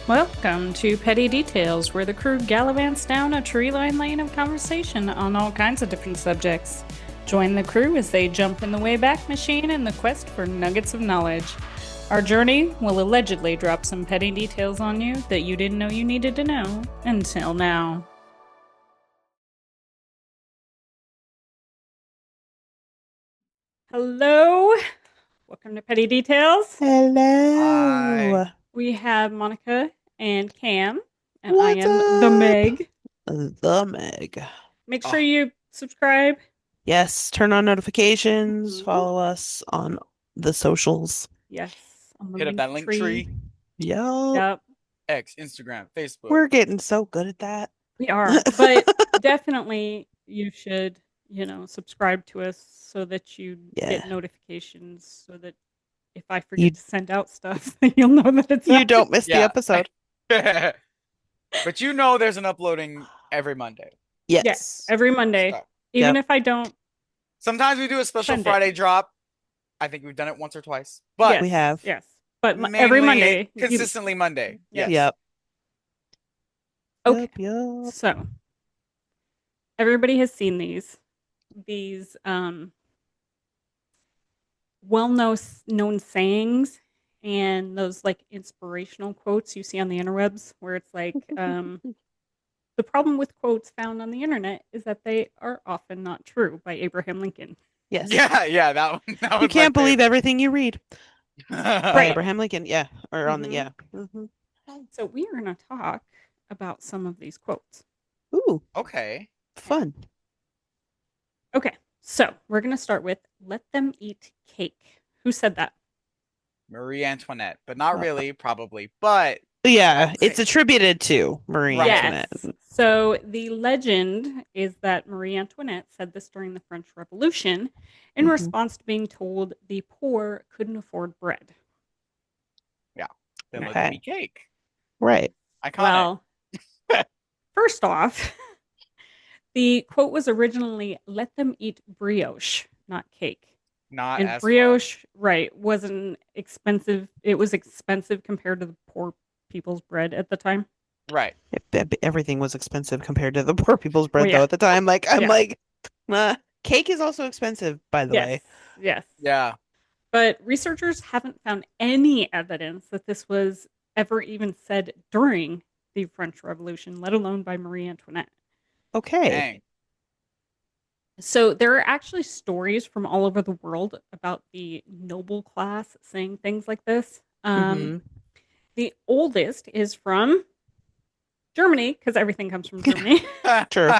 Welcome to Petty Details, where the crew gallivants down a tree-lined lane of conversation on all kinds of different subjects. Join the crew as they jump in the Wayback Machine in the quest for nuggets of knowledge. Our journey will allegedly drop some petty details on you that you didn't know you needed to know until now. Hello, welcome to Petty Details. Hello. We have Monica and Cam, and I What's am the up? Meg. The Meg. Make sure you subscribe. Yes, turn on notifications, Mhm. follow us on the socials. Yes, on the Hit up link that link tree. tree. Yup. Yep, X, Instagram, Facebook. We're getting so good at that. we are. But definitely you should, subscribe to us so that you get Yeah. notifications so that if I forget You to send out stuff, you'll know that it's you out. don't miss the Yeah. episode. But you know there's an uploading every Monday. Yes, Yes. every Monday. So, Even Yep. if I don't sometimes we do a special send it. Friday drop. I think we've done it once or twice. But Yes, We have. yes. But mainly every Monday. consistently Monday. Yes. Yes. Yep. Okay. Yep. So everybody has seen these well known sayings and those like inspirational quotes you see on the interwebs where it's like the problem with quotes found on the internet is that they are often not true, by Abraham Lincoln. Yes. Yeah, that one. That You was can't my believe favorite. everything you read. By Right. Abraham Lincoln. Yeah. Or on the Mhm. yeah. hmm So we are going to talk about some of these quotes. Ooh, Okay. fun. Okay, so we're going to start with "Let them eat cake." Who said that? Marie Antoinette, but not Uh, really, probably. But Yeah, it's Okay. attributed to Marie Right. Antoinette. Yes. So the legend is that Marie Antoinette said this during the French Revolution in Mhm. response to being told the poor couldn't afford bread. then let Okay. them eat cake. Right. Iconic. Well, first off, the quote was originally "Let them eat brioche, not cake." Not And as fun. brioche, right, wasn't expensive. It was expensive compared to the poor people's bread at the time. Right. Everything was expensive compared to the poor people's bread, Well, though, yeah. at the time. Like, I'm Yeah. like, cake is also expensive, by the Yes. way. Yes. Yeah. But researchers haven't found any evidence that this was ever even said during the French Revolution, let alone by Marie Antoinette. Okay. Dang. So there are actually stories from all over the world about the noble class saying things like this. hmm The oldest is from Germany, because everything comes from Germany. Sure.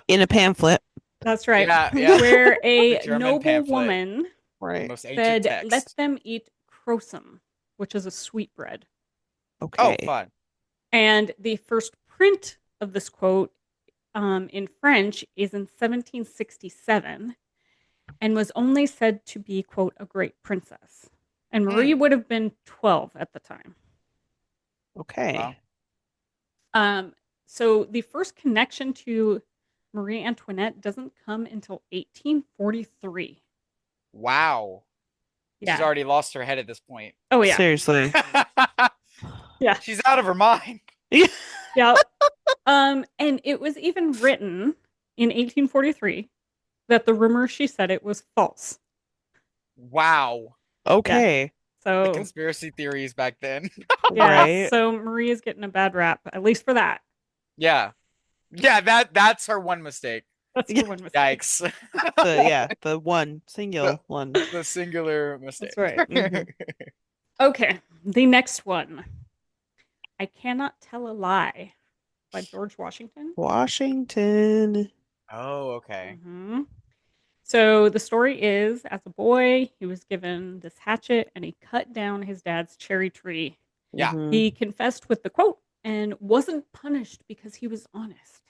In a pamphlet. That's right. Yeah. Where a The German noble pamphlet. woman The Right. most said, ancient text. "Let them eat krosum," which is a sweetbread. Oh, Okay. fun. And the first print of this quote in French is in 1767 and was only said to be, quote, "a great princess." And Marie would have been 12 at the time. Okay. Wow. So the first connection to Marie Antoinette doesn't come until 1843. Wow. Yeah. She's already lost her head at this point. Oh, yeah. Seriously. Yeah. She's out of her mind. Yeah. And it was even written in 1843 that the rumor she said it was false. Wow. Okay. The So, conspiracy theories back then. yeah. Right. So Marie is getting a bad rap, at least for that. Yeah. Yeah, that's her one mistake. That's Yeah. the one mistake. Yikes. The one singular one. The singular mistake. That's right. Mhm. Okay. The next one. "I Cannot Tell a Lie" by George Washington. Washington. Oh, okay. Mhm. So the story is, as a boy, he was given this hatchet and he cut down his dad's cherry tree. Yeah. Mhm. He confessed with the quote and wasn't punished because he was honest.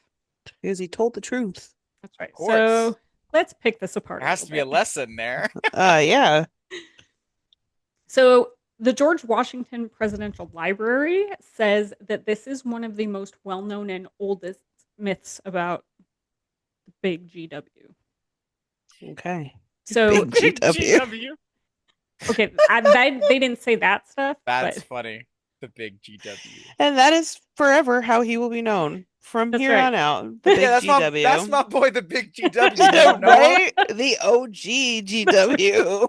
Because he told the truth. That's right. Of course. So let's pick this apart. There has to be a lesson there. Yeah. So the George Washington Presidential Library says that this is one of the most well-known and oldest myths about the big GW. Okay. So Big GW. GW. okay, they didn't say that stuff, That's but funny. The big GW. And that is forever how he will be known from That's here right. on out. The big Yeah, GW. that's my boy, the big GW. You don't know him? Right? The OG GW.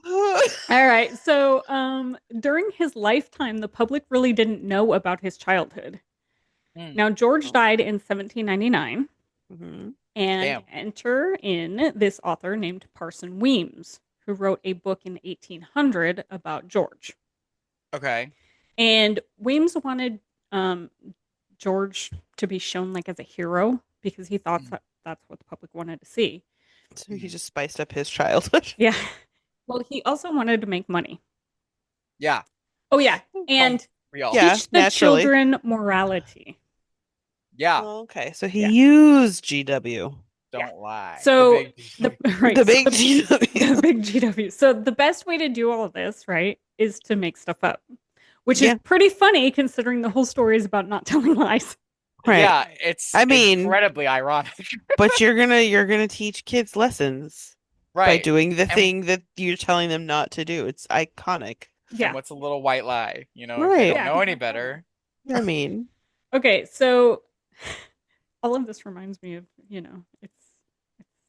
All right. So, during his lifetime, the public really didn't know about his childhood. Mm. Now, George Oh. died in 1799, Mhm. and Damn. enter in this author named Parson Weems, who wrote a book in 1800 about George. Okay. And Weems wanted George to be shown like as a hero because he thought that's what the public wanted to see. So he just spiced up his childhood. Yeah. Well, he also wanted to make money. Yeah. Oh, yeah. And We all. Yeah. teach the naturally. children morality. Yeah. Okay, so he Yeah. used GW. Don't lie. So, The big GW. Right. The so big GW. the big GW. So the best way to do all of this, right, is to make stuff up, which Yeah. is pretty funny considering the whole story is about not telling lies. Right. Yeah, it's I mean- incredibly ironic. But you're gonna teach kids lessons by Right. doing the And- thing that you're telling them not to do. It's iconic. Yeah. And what's a little white lie? You know, if Right. they don't Yeah. know any better. I mean, Okay, so all of this reminds me of, it's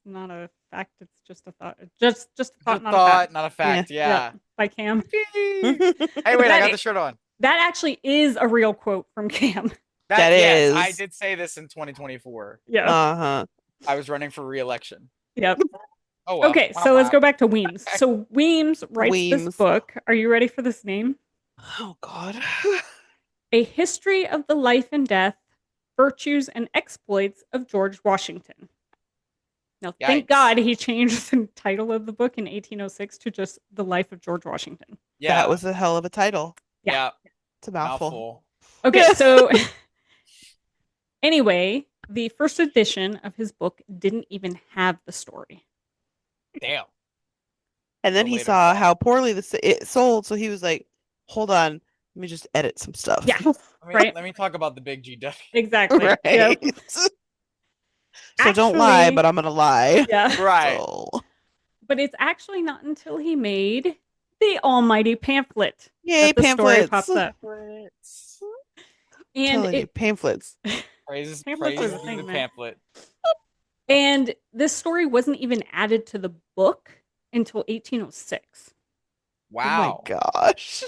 not a fact, it's just a thought. Just a thought, Just not a thought, fact. not a fact. Yeah. Yeah. By Cam. Hey, wait, I That got i- the shirt on. That actually is a real quote from Cam. That Yes, is. I did say this in 2024. Yeah. uh-huh. I was running for re-election. Yep. Oh well. Okay, Wow, so let's wow. go back to Weems. So Weems writes Weems. this book. Are you ready for this name? Oh God. A History of the Life and Death, Virtues and Exploits of George Washington. Now, thank Yikes. God he changed the title of the book in 1806 to just The Life of George Washington. Yeah. That was a hell of a title. yeah. It's a mouthful. Mouthful. Okay, so anyway, the first edition of his book didn't even have the story. Damn. And then The he later saw part. how poorly it sold, so he was like, "Hold on, let me just edit some stuff." Yeah, Let Right. me talk about the big GW. exactly. right. Yep. So don't lie, Actually- but I'm gonna lie. Yeah. Right. So, But it's actually not until he made the almighty pamphlet yay, that the story pamphlets! pops up. And Telling you, pamphlets. Praises, Pamphlets are praises the to thing, the man. pamphlet. And this story wasn't even added to the book until 1806. Wow. Oh my gosh.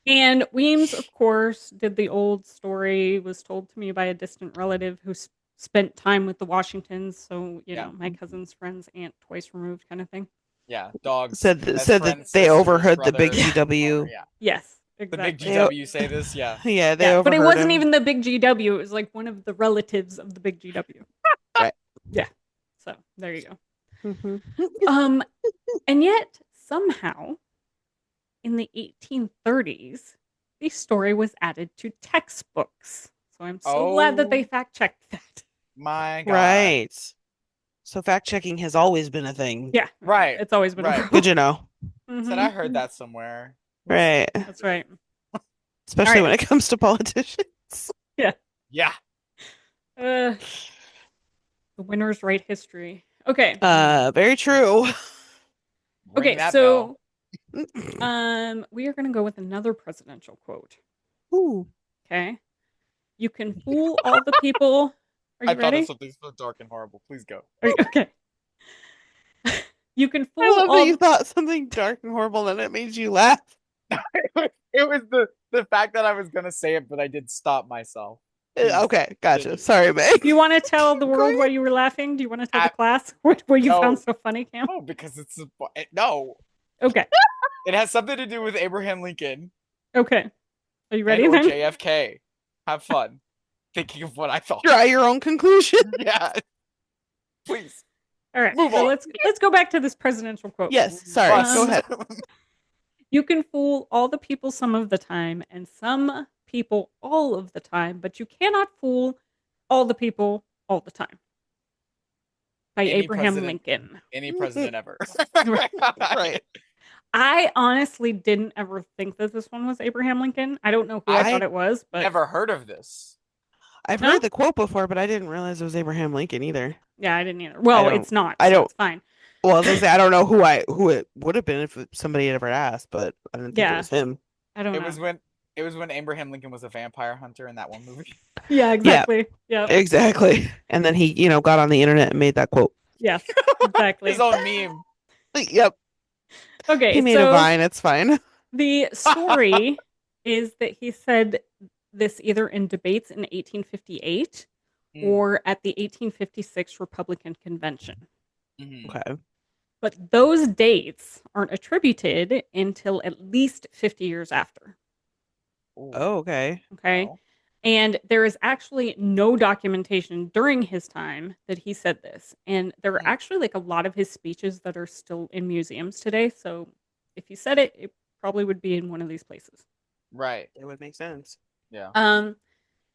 And Weems, of course, did the old story, was told to me by a distant relative who spent time with the Washingtons. So, Yeah. my cousin's friend's aunt twice removed kind of thing. Yeah. Dogs. Said best that friends, they sisters, overheard the big brothers, GW. owner, Yeah. Yes, The exactly. big GW say this. Yeah. Yeah, they Yeah, overheard but it wasn't him. even the big GW. It was like one of the relatives of the big GW. Right. Yeah. So there you go. Mhm. And yet somehow in the 1830s, the story was added to textbooks. So I'm so glad that they Oh. fact checked that. My God. Right. So fact checking has always been a thing. Yeah. Right. It's always been a Right. problem. Good to know. Said I heard that somewhere. Right. That's right. Especially All when right. it comes to politicians. Yeah. The winners write history. Okay. Very true. Ring Okay, that so bell. we are going to go with another presidential quote. Ooh. Okay. You can fool all the people. Are you I thought ready? of something so dark and horrible. Please go. Okay. You can I fool love all that you thought something dark and horrible and it made you laugh. It was the fact that I was gonna say it, but I did stop myself. Okay, gotcha. Sorry, Meg. Do you want to tell the world Okay. why you were laughing? Do you want to tell I- the class what you No. found so funny, Cam? No, because no. Okay. It has something to do with Abraham Lincoln Okay. Are you ready and or then? JFK. Have fun thinking of what I thought. Draw your own conclusion. Yeah. Please. All right. Move so on. let's go back to this presidential quote. Yes, sorry. Um, Go ahead. You can fool all the people some of the time and some people all of the time, but you cannot fool all the people all the time. By Any Abraham president. Lincoln. Any president ever. Right. I honestly didn't ever think that this one was Abraham Lincoln. I don't know who I I thought it was, but Never heard of this. I've No? heard the quote before, but I didn't realize it was Abraham Lincoln either. yeah, I didn't either. Well, don't- it's not. I so don't- It's fine. Well, I was gonna say I don't know who it would have been if somebody had ever asked, but I didn't think it Yeah. was him. I don't It know. was when Abraham Lincoln was a vampire hunter in that one movie. Yeah, Yeah, exactly. Yep. exactly. And then he, got on the internet and made that quote. Yes, exactly. His own meme. Yep. Okay, He made a so vine. It's fine. the story is that he said this either in debates in 1858 Mm, or at the 1856 Republican Convention. mhm. Okay. But those dates aren't attributed until at least 50 years after. Ooh, Oh, okay. Okay. wow. And there is actually no documentation during his time that he said this. And there are Hmm. actually like a lot of his speeches that are still in museums today. So if he said it, it probably would be in one of these places. Right. It would make sense. Yeah. Um,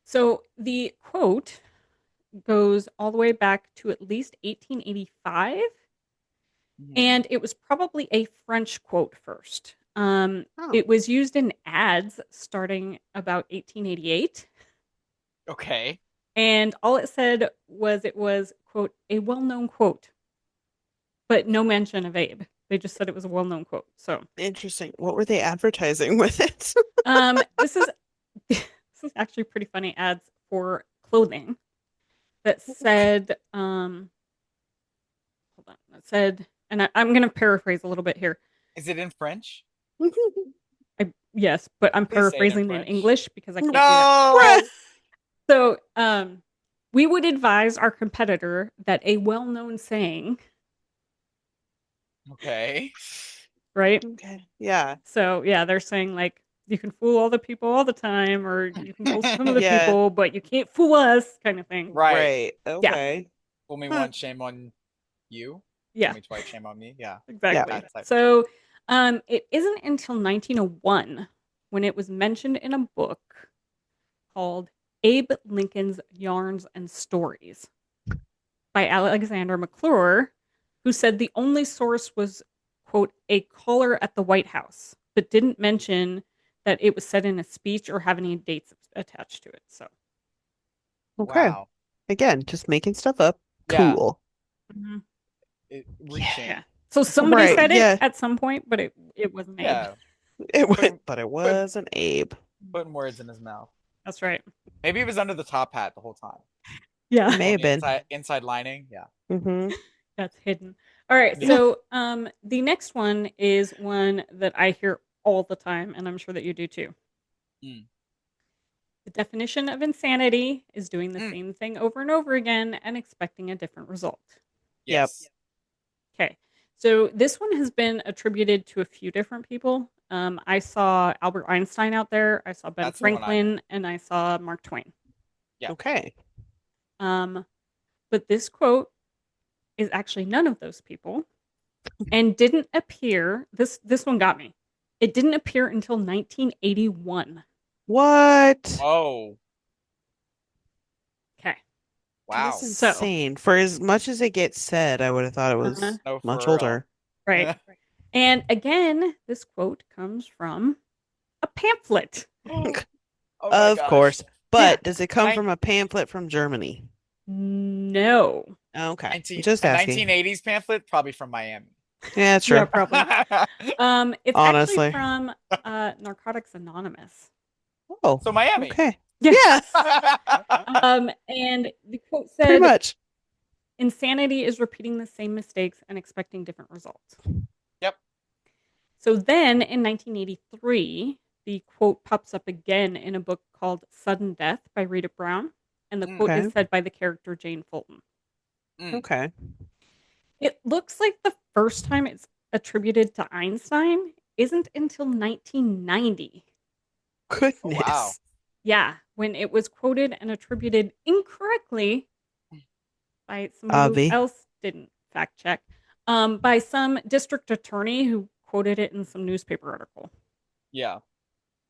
so the quote goes all the way back to at least 1885, Mhm. and it was probably a French quote first. Oh. It was used in ads starting about 1888. Okay. And all it was, quote, a well known quote, but no mention of Abe. They just said it was a well known quote. So, Interesting. What were they advertising with it? this is this is actually pretty funny ads for clothing that said, hold on, that said, and I'm going to paraphrase a little bit here. Is it in French? Yes, but I'm Please say it in paraphrasing in French. English because I can't do that. No. So, we would advise our competitor that a well known saying, Okay. right? Okay. Yeah. So yeah, they're saying like you can fool all the people all the time, or you can fool some of the Yeah. people, but you can't fool us, kind of thing. Right. Okay. Fool me Huh. once, shame on you. Yeah, Fool me twice, shame on me. Yeah. exactly. That's like- So, it isn't until 1901 when it was mentioned in a book called Abe Lincoln's Yarns and Stories by Alexander McClure, who said the only source was, quote, a caller at the White House, but didn't mention that it was said in a speech or have any dates attached to it. So, Okay. Wow. Again, just making stuff up. Yeah. Cool. Reaching. yeah. So somebody Right, said yeah. it at some point, but it wasn't Abe. Yeah. It But- went, but it wasn't Abe. Putting words in his mouth. That's right. Maybe he was under the top hat the whole time. Yeah. May have been. Inside lining. Yeah. Mm-hmm. That's hidden. All right. Yeah. So the next one is one that I hear all the time, and I'm sure that you do too. Mm. The definition of insanity is doing the Mm. same thing over and over again and expecting a different result. Yes. Okay. So this one has been attributed to a few different people. I saw Albert Einstein out there. I saw Ben That's the one I Franklin, and I saw Mark Twain. Yeah. Okay. But this quote is actually none of those people, and didn't appear. This one got me. It didn't appear until 1981. What? Oh. Okay. Wow. That's So- insane. For as much as it gets said, I would have thought it was Uh-huh. No, for much real. older. Right. And again, this quote comes from a pamphlet. Oh my Of gosh. course. But Yeah. does it come Nin- from a pamphlet from Germany? No. Okay. 19, Just a asking. 1980s pamphlet, probably from Miami. Yeah, it's true. Yeah, probably. It's Honestly. actually from Narcotics Anonymous. Oh, So Miami. okay. Yeah. Yeah, And the quote pretty said, much. insanity is repeating the same mistakes and expecting different results. Yep. So then in 1983, the quote pops up again in a book called Sudden Death by Rita Brown. And the quote Okay. is said by the character Jane Fulton. Mm. Okay. It looks like the first time it's attributed to Einstein isn't until 1990. Goodness. Oh, wow. Yeah, when it was quoted and attributed incorrectly by somebody Avi. who else didn't fact check, by some district attorney who quoted it in some newspaper article. Yeah.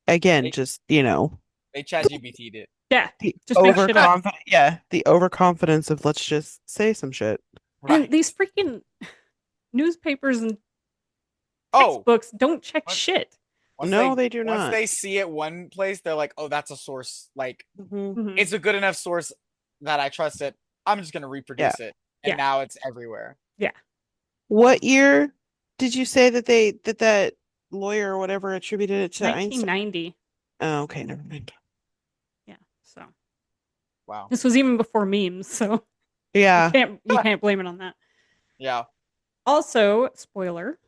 Again, They- just, They chat GBT'd it. Yeah, the just make shit up. overconfident. Yeah, the overconfidence of let's just say some shit. And these freaking newspapers and Oh, textbooks don't check What? shit. once No, they do once not. they see it one place, they're like, "Oh, that's a source. Like, Mhm. Mhm. it's a good enough source that I trust it. I'm just gonna reproduce it." And Yeah. now it's everywhere. What year did you say that that lawyer or whatever attributed it to Einstein? 1990. Oh, okay, never mind. Yeah. So Wow. this was even before memes, so Yeah. you can't blame it on that. Yeah. Also, spoiler,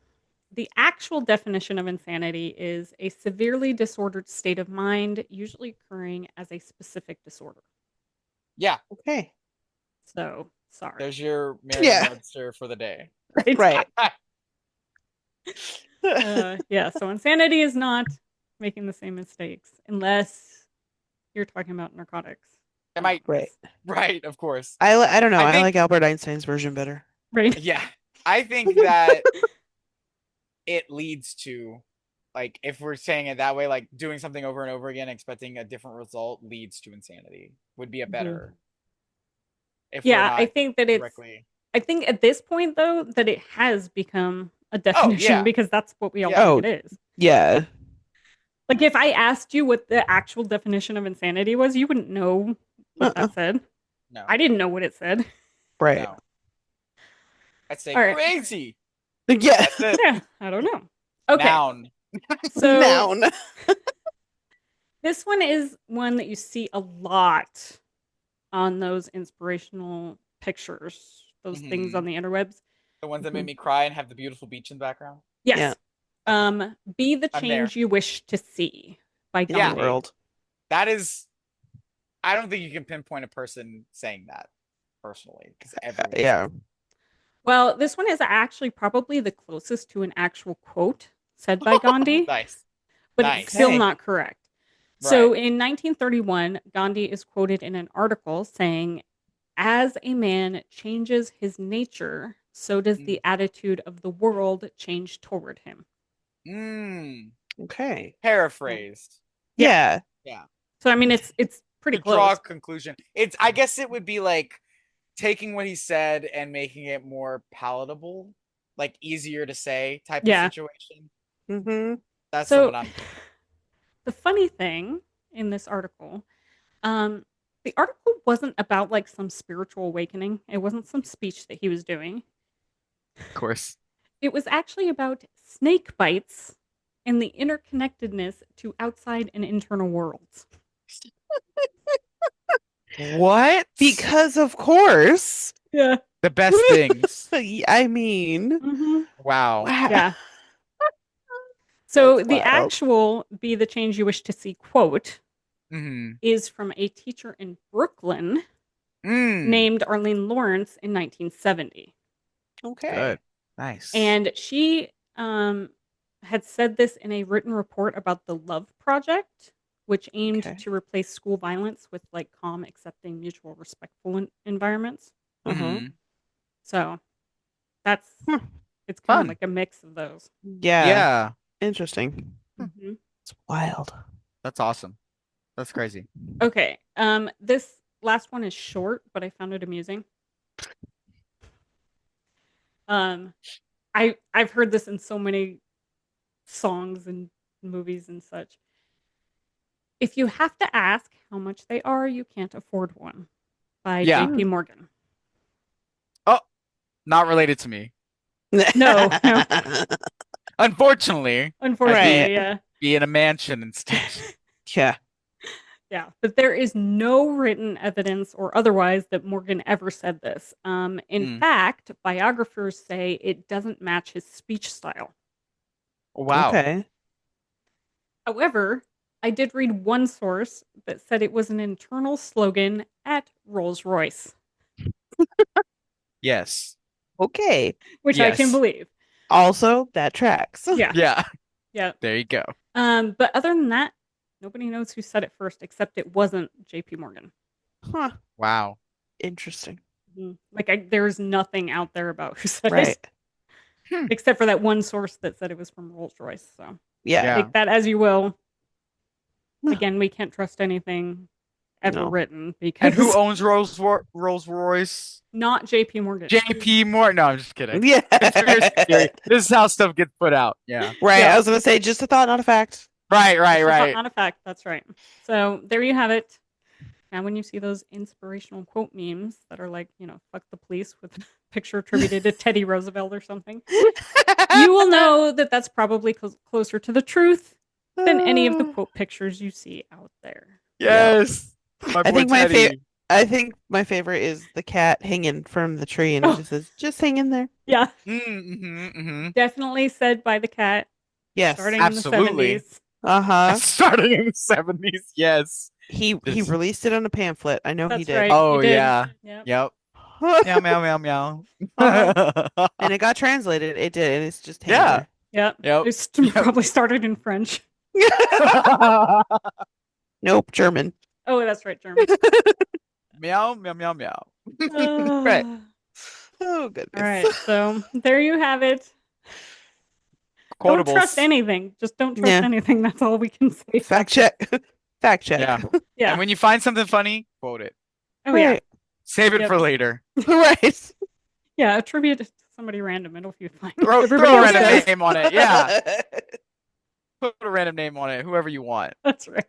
the actual definition of insanity is a severely disordered state of mind, usually occurring as a specific disorder. Yeah. Okay. So, sorry. There's your Yeah. Merriam-Webster for the day. Right? Right. Yeah, so insanity is not making the same mistakes unless you're talking about narcotics. Am I Right. right? Of course. I don't know. I I think- like Albert Einstein's version better. Right? Yeah. I think that it leads to, like, if we're saying it that way, like doing something over and over again, expecting a different result leads to insanity would be a better. If we're Yeah, not I think that it's. directly. I think at this point, though, that it has become a definition yeah. because that's what we all Yeah. think it is. Yeah. Like, if I asked you what the actual definition of insanity was, you wouldn't know what that said. No. I didn't know what it said. Right. No. I'd say All right. crazy. Yeah. That's it. Yeah, I don't know. Okay, Noun. so Noun. this one is one that you see a lot on those inspirational pictures, those things Mhm. on the interwebs. The ones that made me cry and have the beautiful beach in the background. Yes. Be the I'm change there. you wish to see by Yeah. Gandhi. World. That is, I don't think you can pinpoint a person saying that personally, because everyone. Yeah. Well, this one is actually probably the closest to an actual quote said by Gandhi, Nice. but nice. it's still Okay. not correct. So Right. in 1931, Gandhi is quoted in an article saying, "As a man changes his nature, so does the attitude of the world change toward him." Okay. Paraphrased. Yeah. So I mean, it's pretty To draw close. a conclusion. I guess it would be like taking what he said and making it more palatable, like easier to say type Yeah. of situation. Mm-hmm. That's So what I'm. the funny thing in this article, the article wasn't about like some spiritual awakening. It wasn't some speech that he was doing. Of course. It was actually about snake bites and the interconnectedness to outside and internal worlds. What? Because of course. Yeah. The best things. I mean, Mm-hmm. Wow. Yeah. So That's the wild. actual "be the change you wish to see" quote Mm-hmm. is from a teacher in Brooklyn Mm. named Arlene Lawrence in 1970. Okay. Good. Nice. And she had said this in a written report about the Love Project, which aimed Okay. to replace school violence with like calm, accepting, mutual, respectful environments. Uh-huh. Mhm. So that's it's kind Fun. of like a mix of those. Yeah. Yeah. Interesting. Mhm. It's wild. That's awesome. That's crazy. Okay. This last one is short, but I found it amusing. I've heard this in so many songs and movies and such. If you have to ask how much they are, you can't afford one. By Yeah. J.P. Morgan. Not related to me. No. Unfortunately, Unfortunately, Right. yeah. be in a mansion instead. Yeah. Yeah. But there is no written evidence or otherwise that Morgan ever said this. In fact, biographers say it doesn't match his speech style. Wow. Okay. However, I did read one source that said it was an internal slogan at Rolls-Royce, Yes. Okay. which I can Yes. believe. Also, that tracks. Yeah. Yeah. Yeah. There you go. But other than that, nobody knows who said it first, except it wasn't J.P. Morgan. Huh. Wow. Interesting. Like, there's nothing out there about who said Right. it, except for that one source that said it was from Rolls-Royce. So Yeah. Yeah. take that as you will. No. Again, we can't trust anything ever No. written because And who owns Rolls Royce? not J.P. Morgan. JP Morgan. No, I'm just kidding. Yeah. Conspiracy theory. This is how stuff gets put out. Yeah. Right. Yeah. I was gonna say just a thought, not a fact. Right. It's Right. Right. not a fact. That's right. So there you have it. Now, when you see those inspirational quote memes that are like, fuck the police with a picture attributed to Teddy Roosevelt or something, you will know that that's probably closer to the truth than any of the quote pictures you see out there. Yes. My I boy think my Teddy. I think my favorite is the cat hanging from the tree and it Oh. just says, just hang in there. Yeah, Mm-hmm. definitely said by the cat Yes. starting Absolutely. in the 70s. Uh-huh. Starting in the 70s. Yes. He Just- released it on a pamphlet. I know he That's did. right. Oh, he did. yeah. Yep. Yep. Meow, meow, meow, meow. And it got translated. It did, and it's just hanging Yeah. Yep. Yep. It Yep. probably started in French. there. Nope, German. Oh, that's right, German. Meow, meow, meow, meow. Right. Oh goodness. All right, so there you have it. Don't trust Quotables. anything. Just don't trust Yeah. anything. That's all we can say. Fact check. Fact check. Yeah. Yeah. And when you find something funny, quote it. Oh yeah. Right. Save it Yep. for later. Right. Yeah. Attribute it to somebody random. It'll be fine. Throw Everybody a else random does. name on it. Yeah. Put a random name on it. Whoever you want. That's right.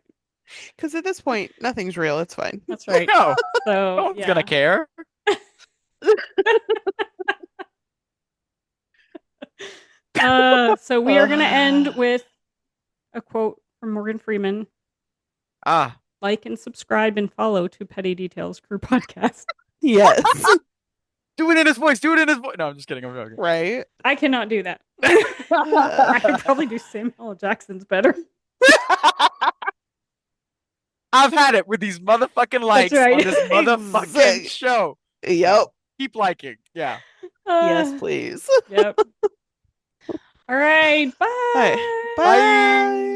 Because at this point, nothing's real. It's fine. That's right. No. So No one's yeah. gonna care. So we are gonna end with a quote from Morgan Freeman. Ah. Like and subscribe and follow to Petty Details Crew Podcast. Yes. Do it in his voice. Do it in his voice. No, I'm just kidding. I'm joking. Right. I cannot do that. I could probably do Samuel L. Jackson's better. I've had it with these motherfucking likes right. on this motherfucking Exact- show. Yep. Keep liking. Yeah. Yes, please. Yep. All right. Bye. Bye.